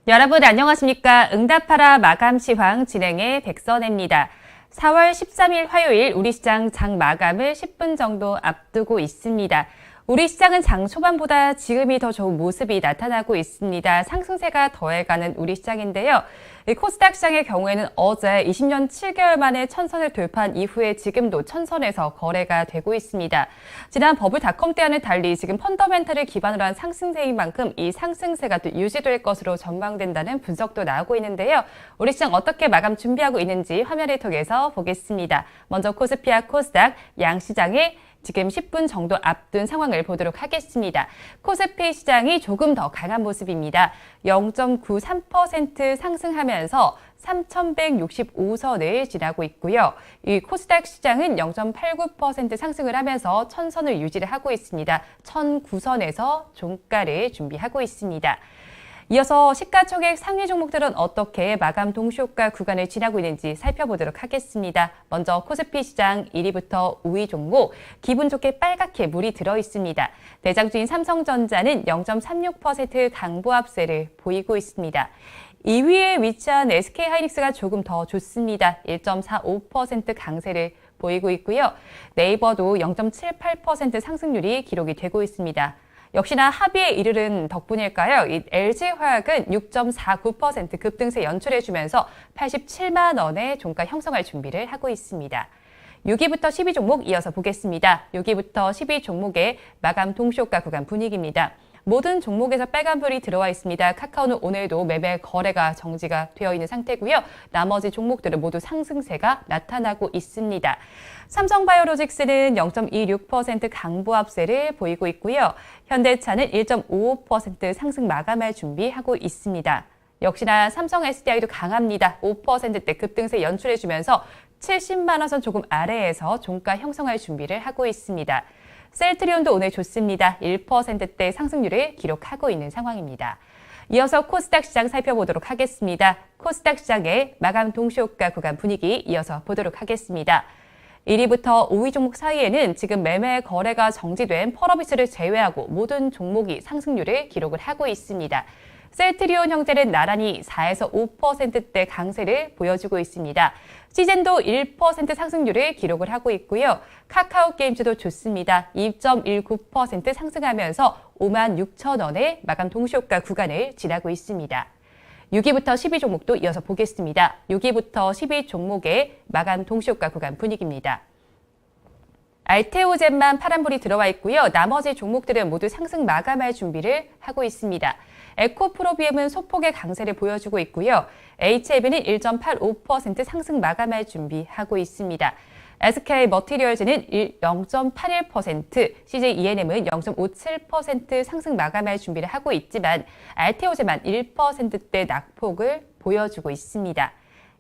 여러분 안녕하십니까? 응답하라 마감 시황 진행의 백선혜입니다. 4월 13일 화요일 우리 시장 장 마감을 10분 정도 앞두고 있습니다. 우리 시장은 장 초반보다 지금이 더 좋은 모습이 나타나고 있습니다. 상승세가 더해가는 우리 시장인데요. 코스닥 시장의 경우에는 어제 20년 7개월 만에 천선을 돌파한 이후에 지금도 천선에서 거래가 되고 있습니다. 지난 버블닷컴 때와는 달리 지금 펀더멘탈을 기반으로 한 상승세인 만큼 이 상승세가 또 유지될 것으로 전망된다는 분석도 나오고 있는데요. 우리 시장 어떻게 마감 준비하고 있는지 화면을 통해서 보겠습니다. 먼저 코스피와 코스닥 양시장의 지금 10분 정도 앞둔 상황을 보도록 하겠습니다. 코스피 시장이 조금 더 강한 모습입니다. 0.93% 상승하면서 3,165선을 지나고 있고요. 이 코스닥 시장은 0.89% 상승을 하면서 천선을 유지를 하고 있습니다. 1,009선에서 종가를 준비하고 있습니다. 이어서 시가총액 상위 종목들은 어떻게 마감 동시효과 구간을 지나고 있는지 살펴보도록 하겠습니다. 먼저 코스피 시장 1위부터 5위 종목, 기분 좋게 빨갛게 물이 들어 있습니다. 대장주인 삼성전자는 0.36% 강보합세를 보이고 있습니다. 2위에 위치한 SK하이닉스가 조금 더 좋습니다. 1.45% 강세를 보이고 있고요. 네이버도 0.78% 상승률이 기록이 되고 있습니다. 역시나 합의에 이르는 덕분일까요? 이 LG화학은 6.49% 급등세 연출해주면서 87만 원의 종가 형성할 준비를 하고 있습니다. 6위부터 10위 종목 이어서 보겠습니다. 6위부터 10위 종목의 마감 동시효과 구간 분위기입니다. 모든 종목에서 빨간불이 들어와 있습니다. 카카오는 오늘도 매매 거래가 정지가 되어 있는 상태고요. 나머지 종목들은 모두 상승세가 나타나고 있습니다. 삼성바이오로직스는 0.26% 강보합세를 보이고 있고요. 현대차는 1.55% 상승 마감할 준비하고 있습니다. 역시나 삼성 SDI도 강합니다. 5%대 급등세 연출해주면서 70만 원 선 조금 아래에서 종가 형성할 준비를 하고 있습니다. 셀트리온도 오늘 좋습니다. 1%대 상승률을 기록하고 있는 상황입니다. 이어서 코스닥 시장 살펴보도록 하겠습니다. 코스닥 시장의 마감 동시효과 구간 분위기 이어서 보도록 하겠습니다. 1위부터 5위 종목 사이에는 지금 매매 거래가 정지된 펄어비스를 제외하고 모든 종목이 상승률을 기록을 하고 있습니다. 셀트리온 형제는 나란히 4에서 5%대 강세를 보여주고 있습니다. 시젠도 1% 상승률을 기록을 하고 있고요. 카카오게임즈도 좋습니다. 2.19% 상승하면서 56,000원의 마감 동시효과 구간을 지나고 있습니다. 6위부터 10위 종목도 이어서 보겠습니다. 6위부터 10위 종목의 마감 동시효과 구간 분위기입니다. 알테오젠만 파란불이 들어와 있고요. 나머지 종목들은 모두 상승 마감할 준비를 하고 있습니다. 에코프로비엠은 소폭의 강세를 보여주고 있고요. HLB는 1.85% 상승 마감할 준비하고 있습니다. SK머티리얼즈는 0.81%, CJENM은 0.57% 상승 마감할 준비를 하고 있지만 알테오젠만 1%대 낙폭을 보여주고 있습니다.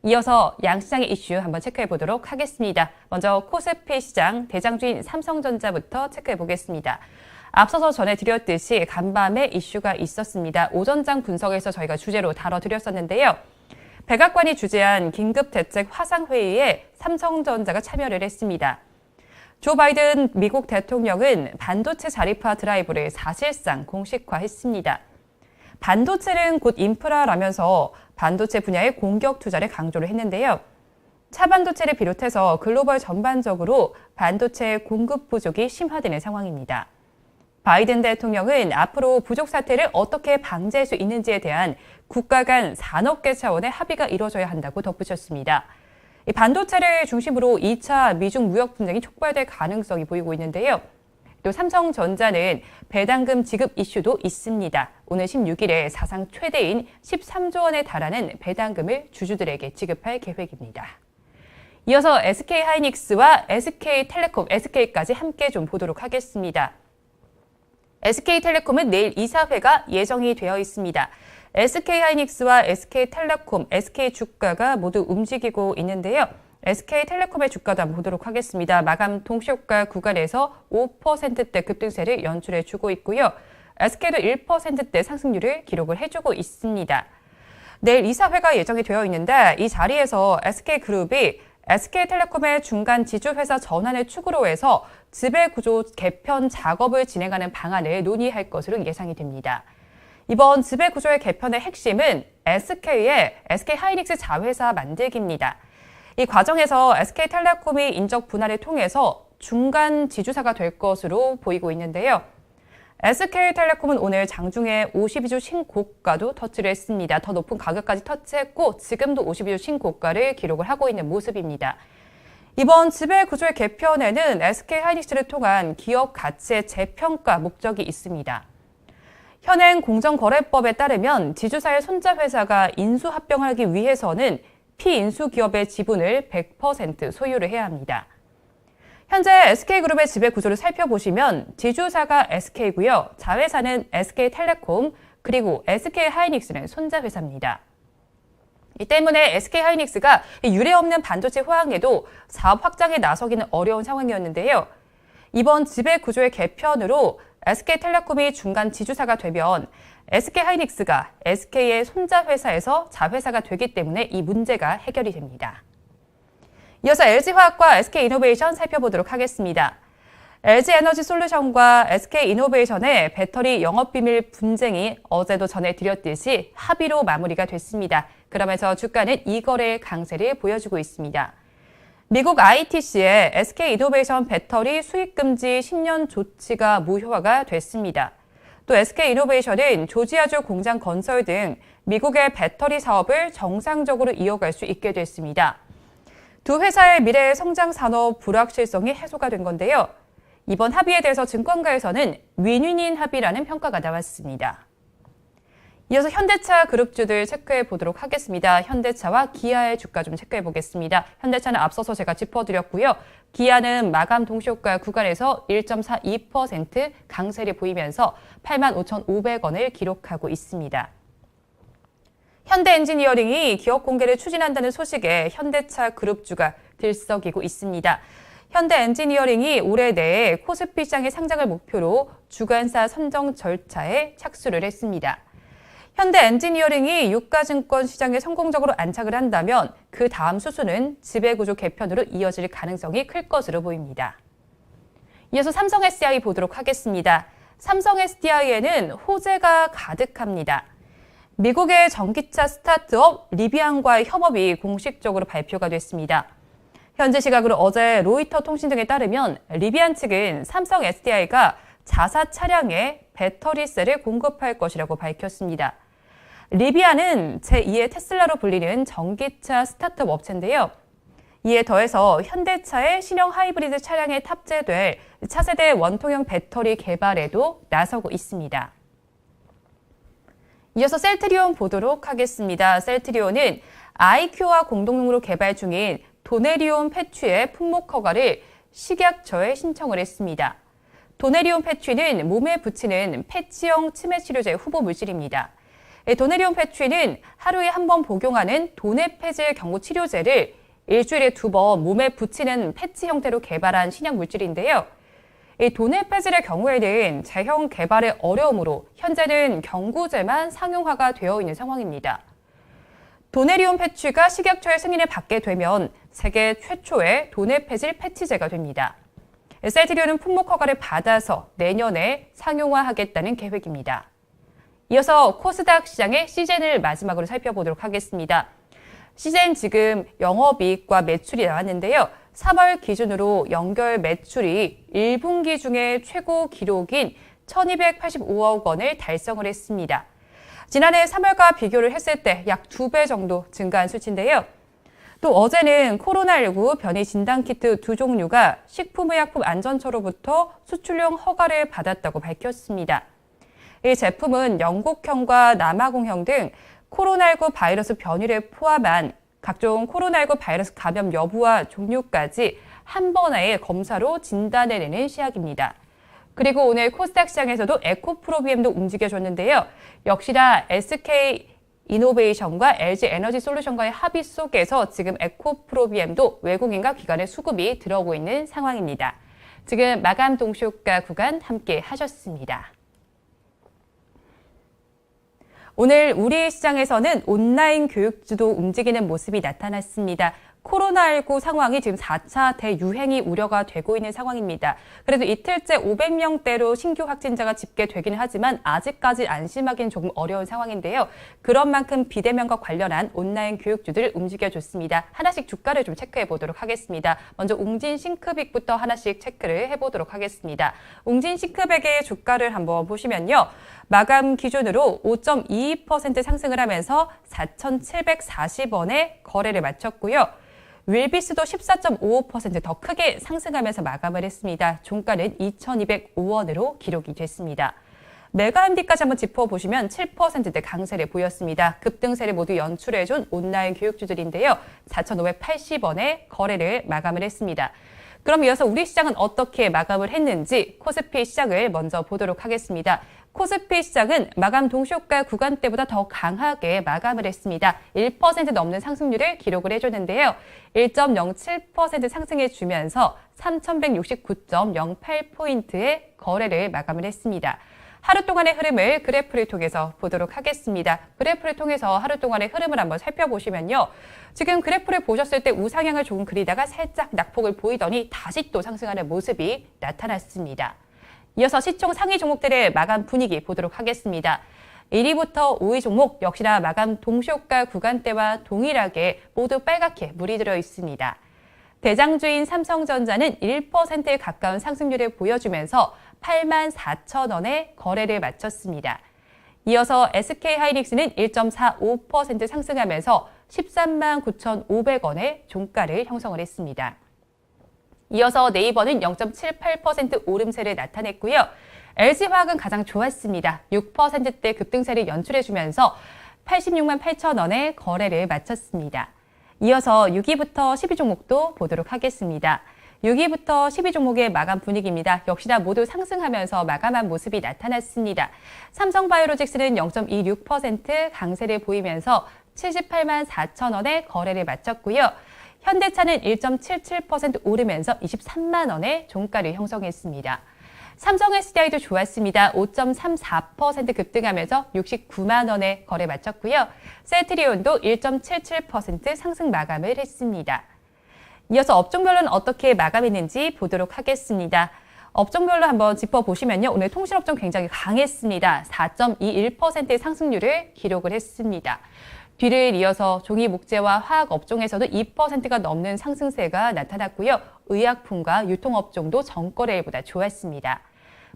이어서 양시장의 이슈 한번 체크해 보도록 하겠습니다. 먼저 코스피 시장 대장주인 삼성전자부터 체크해 보겠습니다. 앞서서 전해드렸듯이 간밤에 이슈가 있었습니다. 오전장 분석에서 저희가 주제로 다뤄드렸었는데요. 백악관이 주재한 긴급대책 화상회의에 삼성전자가 참여를 했습니다. 조 바이든 미국 대통령은 반도체 자립화 드라이브를 사실상 공식화했습니다. 반도체는 곧 인프라라면서 반도체 분야의 공격 투자를 강조를 했는데요. 차반도체를 비롯해서 글로벌 전반적으로 반도체 공급 부족이 심화되는 상황입니다. 바이든 대통령은 앞으로 부족 사태를 어떻게 방지할 수 있는지에 대한 국가 간 산업계 차원의 합의가 이루어져야 한다고 덧붙였습니다. 반도체를 중심으로 2차 미중 무역 분쟁이 촉발될 가능성이 보이고 있는데요. 또 삼성전자는 배당금 지급 이슈도 있습니다. 오늘 16일에 사상 최대인 13조 원에 달하는 배당금을 주주들에게 지급할 계획입니다. 이어서 SK하이닉스와 SK텔레콤, SK까지 함께 좀 보도록 하겠습니다. SK텔레콤은 내일 이사회가 예정이 되어 있습니다. SK하이닉스와 SK텔레콤, SK 주가가 모두 움직이고 있는데요. SK텔레콤의 주가도 한번 보도록 하겠습니다. 마감 동시효과 구간에서 5%대 급등세를 연출해주고 있고요. SK도 1%대 상승률을 기록을 해주고 있습니다. 내일 이사회가 예정이 되어 있는데 이 자리에서 SK그룹이 SK텔레콤의 중간 지주회사 전환을 축으로 해서 지배구조 개편 작업을 진행하는 방안을 논의할 것으로 예상이 됩니다. 이번 지배구조의 개편의 핵심은 SK의 SK하이닉스 자회사 만들기입니다. 이 과정에서 SK텔레콤이 인적 분할을 통해서 중간 지주사가 될 것으로 보이고 있는데요. SK텔레콤은 오늘 장중에 52주 신고가도 터치를 했습니다. 더 높은 가격까지 터치했고 지금도 52주 신고가를 기록을 하고 있는 모습입니다. 이번 지배구조의 개편에는 SK하이닉스를 통한 기업 가치의 재평가 목적이 있습니다. 현행 공정거래법에 따르면 지주사의 손자회사가 인수합병하기 위해서는 피인수 기업의 지분을 100% 소유를 해야 합니다. 현재 SK그룹의 지배구조를 살펴보시면 지주사가 SK고요. 자회사는 SK텔레콤 그리고 SK하이닉스는 손자회사입니다. 이 때문에 SK하이닉스가 유례없는 반도체 호황에도 사업 확장에 나서기는 어려운 상황이었는데요. 이번 지배구조의 개편으로 SK텔레콤이 중간 지주사가 되면 SK하이닉스가 SK의 손자회사에서 자회사가 되기 때문에 이 문제가 해결이 됩니다. 이어서 LG화학과 SK이노베이션 살펴보도록 하겠습니다. LG에너지솔루션과 SK이노베이션의 배터리 영업비밀 분쟁이 어제도 전해드렸듯이 합의로 마무리가 됐습니다. 그러면서 주가는 이거래 강세를 보여주고 있습니다. 미국 ITC의 SK이노베이션 배터리 수익 금지 10년 조치가 무효화가 됐습니다. 또 SK이노베이션은 조지아주 공장 건설 등 미국의 배터리 사업을 정상적으로 이어갈 수 있게 됐습니다. 두 회사의 미래의 성장 산업 불확실성이 해소가 된 건데요. 이번 합의에 대해서 증권가에서는 윈윈인 합의라는 평가가 나왔습니다. 이어서 현대차 그룹주들 체크해 보도록 하겠습니다. 현대차와 기아의 주가 좀 체크해 보겠습니다. 현대차는 앞서서 제가 짚어드렸고요. 기아는 마감 동시효과 구간에서 1.42% 강세를 보이면서 85,500원을 기록하고 있습니다. 현대엔지니어링이 기업 공개를 추진한다는 소식에 현대차 그룹주가 들썩이고 있습니다. 현대엔지니어링이 올해 내에 코스피 시장의 상장을 목표로 주관사 선정 절차에 착수를 했습니다. 현대엔지니어링이 유가증권 시장에 성공적으로 안착을 한다면 그 다음 수순은 지배구조 개편으로 이어질 가능성이 클 것으로 보입니다. 이어서 삼성 SDI 보도록 하겠습니다. 삼성 SDI에는 호재가 가득합니다. 미국의 전기차 스타트업 리비안과의 협업이 공식적으로 발표가 됐습니다. 현재 시각으로 어제 로이터 통신 등에 따르면 리비안 측은 삼성 SDI가 자사 차량에 배터리셀을 공급할 것이라고 밝혔습니다. 리비안은 제2의 테슬라로 불리는 전기차 스타트업 업체인데요. 이에 더해서 현대차의 신형 하이브리드 차량에 탑재될 차세대 원통형 배터리 개발에도 나서고 있습니다. 이어서 셀트리온 보도록 하겠습니다. 셀트리온은 아이큐와 공동으로 개발 중인 도네리온 패취의 품목 허가를 식약처에 신청을 했습니다. 도네리온 패취는 몸에 붙이는 패치형 치매 치료제 후보 물질입니다. 도네리온 패취는 하루에 한 번 복용하는 도네패질 경구 치료제를 일주일에 2번 몸에 붙이는 패치 형태로 개발한 신약 물질인데요. 이 도네패질의 경우에는 제형 개발의 어려움으로 현재는 경구제만 상용화가 되어 있는 상황입니다. 도네리온 패치가 식약처의 승인을 받게 되면 세계 최초의 도네패질 패치제가 됩니다. 셀트리온은 품목 허가를 받아서 내년에 상용화하겠다는 계획입니다. 이어서 코스닥 시장의 시젠을 마지막으로 살펴보도록 하겠습니다. 시젠 지금 영업이익과 매출이 나왔는데요. 3월 기준으로 연결 매출이 1분기 중에 최고 기록인 1,285억 원을 달성을 했습니다. 지난해 3월과 비교를 했을 때 약 2배 정도 증가한 수치인데요. 또 어제는 코로나19 변이 진단키트 2종류가 식품의약품안전처로부터 수출용 허가를 받았다고 밝혔습니다. 이 제품은 영국형과 남아공형 등 코로나19 바이러스 변이를 포함한 각종 코로나19 바이러스 감염 여부와 종류까지 한 번의 검사로 진단해내는 시약입니다. 그리고 오늘 코스닥 시장에서도 에코프로비엠도 움직여줬는데요. 역시나 SK이노베이션과 LG에너지솔루션과의 합의 속에서 지금 에코프로비엠도 외국인과 기관의 수급이 들어오고 있는 상황입니다. 지금 마감 동시효과 구간 함께 하셨습니다. 오늘 우리 시장에서는 온라인 교육주도 움직이는 모습이 나타났습니다. 코로나19 상황이 지금 4차 대유행이 우려가 되고 있는 상황입니다. 그래도 이틀째 500명대로 신규 확진자가 집계되기는 하지만 아직까지 안심하기는 조금 어려운 상황인데요. 그런 만큼 비대면과 관련한 온라인 교육주들 움직여줬습니다. 하나씩 주가를 좀 체크해 보도록 하겠습니다. 먼저 웅진 싱크빅부터 하나씩 체크를 해보도록 하겠습니다. 웅진 싱크빅의 주가를 한번 보시면요. 마감 기준으로 5.22% 상승을 하면서 4,740원에 거래를 마쳤고요. 윌비스도 14.55% 더 크게 상승하면서 마감을 했습니다. 종가는 2,205원으로 기록이 됐습니다. 메가MD까지 한번 짚어보시면 7%대 강세를 보였습니다. 급등세를 모두 연출해준 온라인 교육주들인데요. 4,580원에 거래를 마감을 했습니다. 그럼 이어서 우리 시장은 어떻게 마감을 했는지 코스피 시장을 먼저 보도록 하겠습니다. 코스피 시장은 마감 동시효과 구간대보다 더 강하게 마감을 했습니다. 1% 넘는 상승률을 기록을 해줬는데요. 1.07% 상승해주면서 3,169.08포인트의 거래를 마감을 했습니다. 하루 동안의 흐름을 그래프를 통해서 보도록 하겠습니다. 그래프를 통해서 하루 동안의 흐름을 한번 살펴보시면요. 지금 그래프를 보셨을 때 우상향을 조금 그리다가 살짝 낙폭을 보이더니 다시 또 상승하는 모습이 나타났습니다. 이어서 시총 상위 종목들의 마감 분위기 보도록 하겠습니다. 1위부터 5위 종목 역시나 마감 동시효과 구간대와 동일하게 모두 빨갛게 물이 들어 있습니다. 대장주인 삼성전자는 1%에 가까운 상승률을 보여주면서 84,000원에 거래를 마쳤습니다. 이어서 SK하이닉스는 1.45% 상승하면서 13만 9,500원의 종가를 형성을 했습니다. 이어서 네이버는 0.78% 오름세를 나타냈고요. LG화학은 가장 좋았습니다. 6%대 급등세를 연출해주면서 86만 8,000원에 거래를 마쳤습니다. 이어서 6위부터 12종목도 보도록 하겠습니다. 6위부터 12종목의 마감 분위기입니다. 역시나 모두 상승하면서 마감한 모습이 나타났습니다. 삼성바이오로직스는 0.26% 강세를 보이면서 78만 4,000원에 거래를 마쳤고요. 현대차는 1.77% 오르면서 23만 원의 종가를 형성했습니다. 삼성 SDI도 좋았습니다. 5.34% 급등하면서 69만 원에 거래 마쳤고요. 셀트리온도 1.77% 상승 마감을 했습니다. 이어서 업종별로는 어떻게 마감했는지 보도록 하겠습니다. 업종별로 한번 짚어보시면요. 오늘 통신업종 굉장히 강했습니다. 4.21%의 상승률을 기록을 했습니다. 뒤를 이어서 종이 목재와 화학 업종에서도 2%가 넘는 상승세가 나타났고요. 의약품과 유통업종도 전거래일보다 좋았습니다.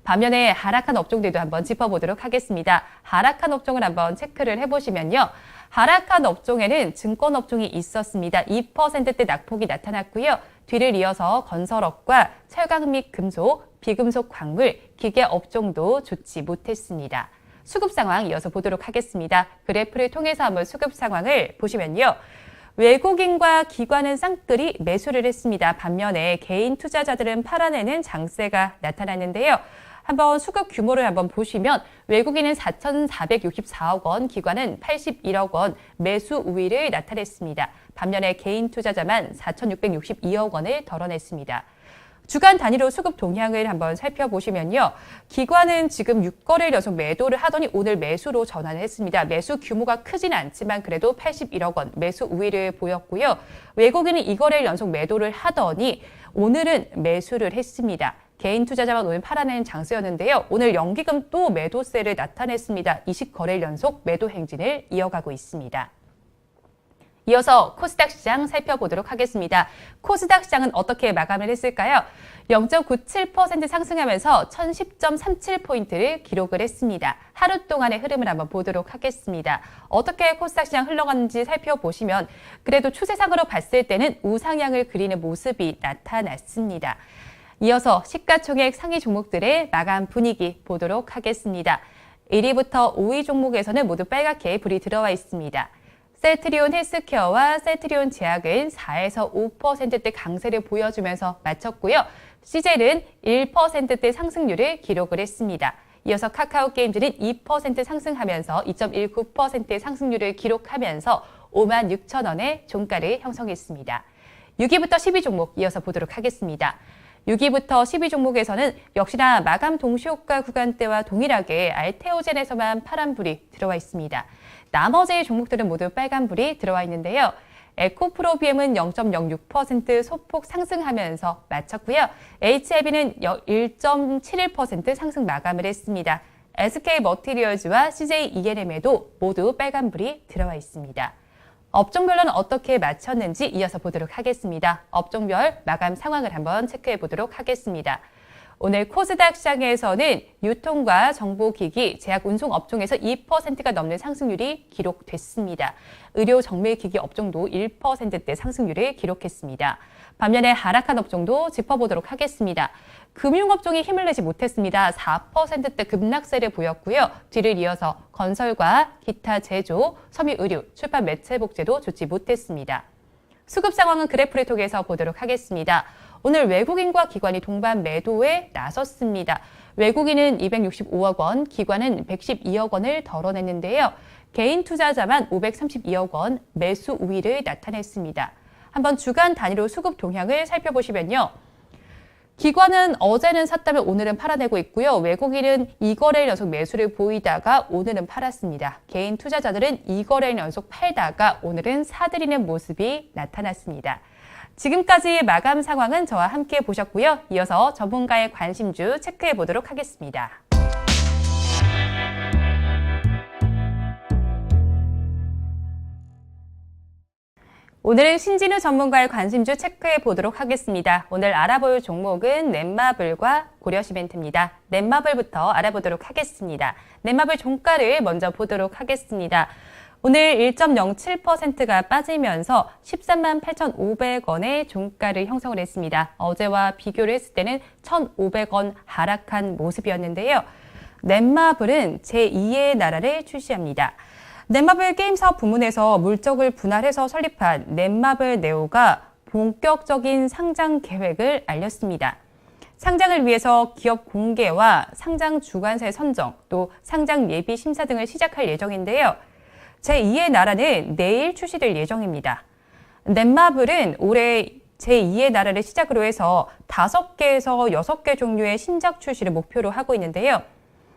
반면에 하락한 업종들도 한번 짚어보도록 하겠습니다. 하락한 업종을 한번 체크를 해보시면요. 하락한 업종에는 증권업종이 있었습니다. 2%대 낙폭이 나타났고요. 뒤를 이어서 건설업과 철강 및 금속, 비금속 광물, 기계업종도 좋지 못했습니다. 수급 상황 이어서 보도록 하겠습니다. 그래프를 통해서 한번 수급 상황을 보시면요. 외국인과 기관은 쌍끌이 매수를 했습니다. 반면에 개인 투자자들은 팔아내는 장세가 나타났는데요. 한번 수급 규모를 한번 보시면 외국인은 4,464억 원, 기관은 81억 원 매수 우위를 나타냈습니다. 반면에 개인 투자자만 4,662억 원을 덜어냈습니다. 주간 단위로 수급 동향을 한번 살펴보시면요. 기관은 지금 6거래일 연속 매도를 하더니 오늘 매수로 전환을 했습니다. 매수 규모가 크지는 않지만 그래도 81억 원 매수 우위를 보였고요. 외국인은 2거래일 연속 매도를 하더니 오늘은 매수를 했습니다. 개인 투자자만 오늘 팔아낸 장세였는데요. 오늘 연기금 또 매도세를 나타냈습니다. 20거래일 연속 매도 행진을 이어가고 있습니다. 이어서 코스닥 시장 살펴보도록 하겠습니다. 코스닥 시장은 어떻게 마감을 했을까요? 0.97% 상승하면서 1010.37포인트를 기록을 했습니다. 하루 동안의 흐름을 한번 보도록 하겠습니다. 어떻게 코스닥 시장 흘러갔는지 살펴보시면 그래도 추세상으로 봤을 때는 우상향을 그리는 모습이 나타났습니다. 이어서 시가총액 상위 종목들의 마감 분위기 보도록 하겠습니다. 1위부터 5위 종목에서는 모두 빨갛게 불이 들어와 있습니다. 셀트리온 헬스케어와 셀트리온 제약은 4에서 5%대 강세를 보여주면서 마쳤고요. CJ는 1%대 상승률을 기록을 했습니다. 이어서 카카오게임즈는 2% 상승하면서 2.19%의 상승률을 기록하면서 56,000원의 종가를 형성했습니다. 6위부터 10위 종목 이어서 보도록 하겠습니다. 6위부터 10위 종목에서는 역시나 마감 동시효과 구간대와 동일하게 알테오젠에서만 파란불이 들어와 있습니다. 나머지 종목들은 모두 빨간불이 들어와 있는데요. 에코프로비엠은 0.06% 소폭 상승하면서 마쳤고요. HIB는 1.71% 상승 마감을 했습니다. SK머티리얼즈와 CJENM에도 모두 빨간불이 들어와 있습니다. 업종별로는 어떻게 마쳤는지 이어서 보도록 하겠습니다. 업종별 마감 상황을 한번 체크해 보도록 하겠습니다. 오늘 코스닥 시장에서는 유통과 정보기기, 제약 운송 업종에서 2%가 넘는 상승률이 기록됐습니다. 의료 정밀기기 업종도 1%대 상승률을 기록했습니다. 반면에 하락한 업종도 짚어보도록 하겠습니다. 금융업종이 힘을 내지 못했습니다. 4%대 급락세를 보였고요. 뒤를 이어서 건설과 기타 제조, 섬유의류, 출판 매체복제도 좋지 못했습니다. 수급 상황은 그래프를 통해서 보도록 하겠습니다. 오늘 외국인과 기관이 동반 매도에 나섰습니다. 외국인은 265억 원, 기관은 112억 원을 덜어냈는데요. 개인 투자자만 532억 원 매수 우위를 나타냈습니다. 한번 주간 단위로 수급 동향을 살펴보시면요. 기관은 어제는 샀다면 오늘은 팔아내고 있고요. 외국인은 2거래일 연속 매수를 보이다가 오늘은 팔았습니다. 개인 투자자들은 2거래일 연속 팔다가 오늘은 사들이는 모습이 나타났습니다. 지금까지의 마감 상황은 저와 함께 보셨고요. 이어서 전문가의 관심주 체크해 보도록 하겠습니다. 오늘은 신진우 전문가의 관심주 체크해 보도록 하겠습니다. 오늘 알아볼 종목은 넷마블과 고려시멘트입니다. 넷마블부터 알아보도록 하겠습니다. 넷마블 종가를 먼저 보도록 하겠습니다. 오늘 1.07%가 빠지면서 13만 8,500원의 종가를 형성을 했습니다. 어제와 비교를 했을 때는 1,500원 하락한 모습이었는데요. 넷마블은 제2의 나라를 출시합니다. 넷마블 게임 사업 부문에서 물적을 분할해서 설립한 넷마블 네오가 본격적인 상장 계획을 알렸습니다. 상장을 위해서 기업 공개와 상장 주관사의 선정, 또 상장 예비 심사 등을 시작할 예정인데요. 제2의 나라는 내일 출시될 예정입니다. 넷마블은 올해 제2의 나라를 시작으로 해서 5개에서 6개 종류의 신작 출시를 목표로 하고 있는데요.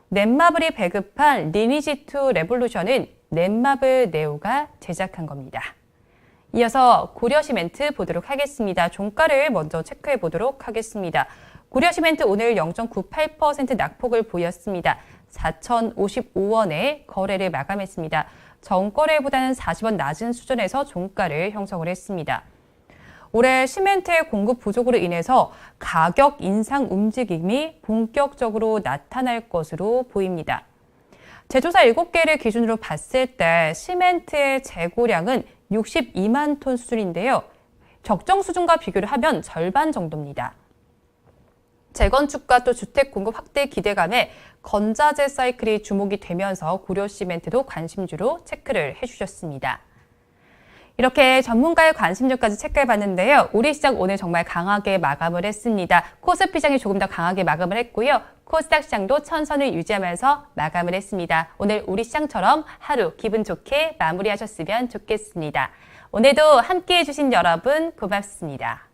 넷마블이 배급한 리니지2 레볼루션은 넷마블 네오가 제작한 겁니다. 이어서 고려시멘트 보도록 하겠습니다. 종가를 먼저 체크해 보도록 하겠습니다. 고려시멘트 오늘 0.98% 낙폭을 보였습니다. 4,055원에 거래를 마감했습니다. 전거래보다는 40원 낮은 수준에서 종가를 형성을 했습니다. 올해 시멘트의 공급 부족으로 인해서 가격 인상 움직임이 본격적으로 나타날 것으로 보입니다. 제조사 7개를 기준으로 봤을 때 시멘트의 재고량은 62만 톤 수준인데요. 적정 수준과 비교를 하면 절반 정도입니다. 재건축과 또 주택 공급 확대 기대감에 건자재 사이클이 주목이 되면서 고려시멘트도 관심주로 체크를 해주셨습니다. 이렇게 전문가의 관심주까지 체크해봤는데요. 우리 시장 오늘 정말 강하게 마감을 했습니다. 코스피 시장이 조금 더 강하게 마감을 했고요. 코스닥 시장도 천선을 유지하면서 마감을 했습니다. 오늘 우리 시장처럼 하루 기분 좋게 마무리하셨으면 좋겠습니다. 오늘도 함께해 주신 여러분 고맙습니다.